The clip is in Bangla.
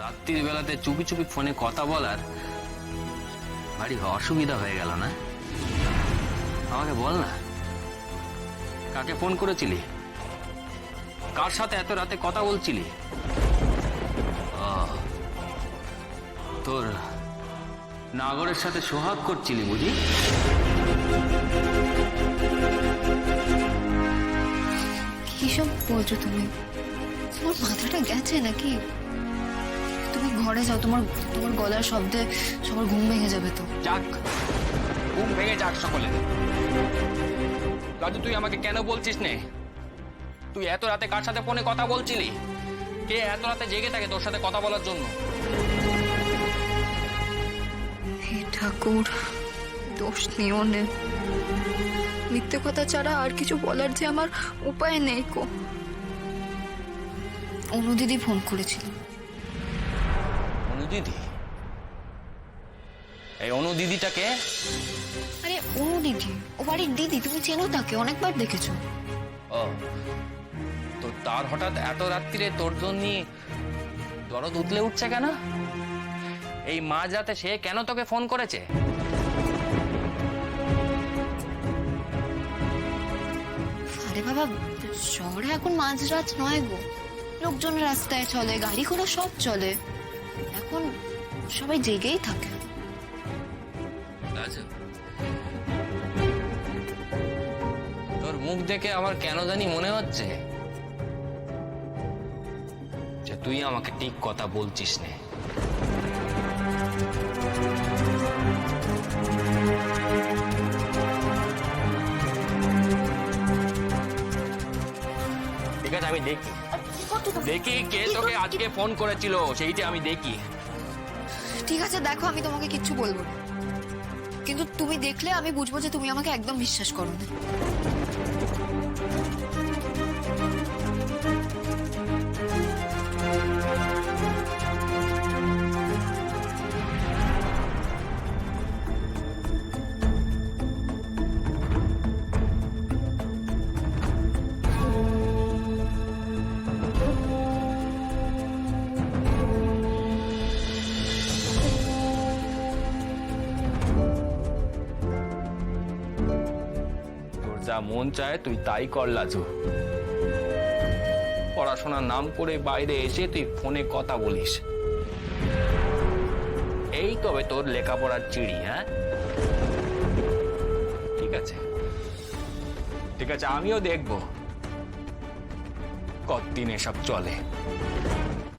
রাত্রির বেলাতে চুপি চুপি ফোনে কথা বলার ভারী অসুবিধা হয়ে গেল না? আমাকে বল না, কাকে ফোন করেছিলি? কার সাথে এত রাতে কথা বলছিলি? ও, তোর নাগরের সাথে সোহাগ করছিলি বুঝি? কি সব বলছো তুমি? তোমার মাথাটা গেছে নাকি? তুমি ঘরে যাও, তোমার তোমার গলার শব্দে সবার ঘুম ভেঙে যাবে তো। যাক, ঘুম ভেঙে যাক সকলে। রাজু, তুই আমাকে কেন বলছিস নে? তুই এত রাতে কার সাথে ফোনে কথা বলছিলি? কে এত রাতে জেগে থাকে তোর সাথে কথা বলার জন্য? হে ঠাকুর, দোষ নিও নে। মিথ্যে কথা ছাড়া আর কিছু বলার যে আমার উপায় নেই কো। অনুদিদি ফোন করেছিল। অনুদিদি? এই অনুদিদিটাকে? আরে অনুদিদি, ও বাড়ির দিদি, তুমি চেনো তাকে, অনেকবার দেখেছো। ও, তো তার হঠাৎ এত রাত্রিরে তোর জন্য দরদ উতলে উঠছে কেন? এই মাঝরাতে সে কেন তোকে ফোন করেছে? আরে বাবা, শহরে এখন মাঝরাত নয় গো, লোকজন রাস্তায় চলে, গাড়ি ঘোড়া সব চলে, এখন সবাই জেগেই থাকে। আচ্ছা, তোর মুখ দেখে আমার কেন জানি মনে হচ্ছে যে তুই আমাকে ঠিক কথা বলছিস না। ঠিক আছে, আমি দেখি দেখি কে তোকে আজকে ফোন করেছিল, সেইটা আমি দেখি। ঠিক আছে, দেখো, আমি তোমাকে কিচ্ছু বলবো না, কিন্তু তুমি দেখলে আমি বুঝবো যে তুমি আমাকে একদম বিশ্বাস করো না। তোর যা মন চায় তুই তাই কর লাজু। পড়াশোনার নাম করে বাইরে এসে তুই ফোনে কথা বলিস, এই তবে তোর লেখাপড়ার চিড়ি। হ্যাঁ, ঠিক আছে ঠিক আছে, আমিও দেখবো কতদিন এসব চলে।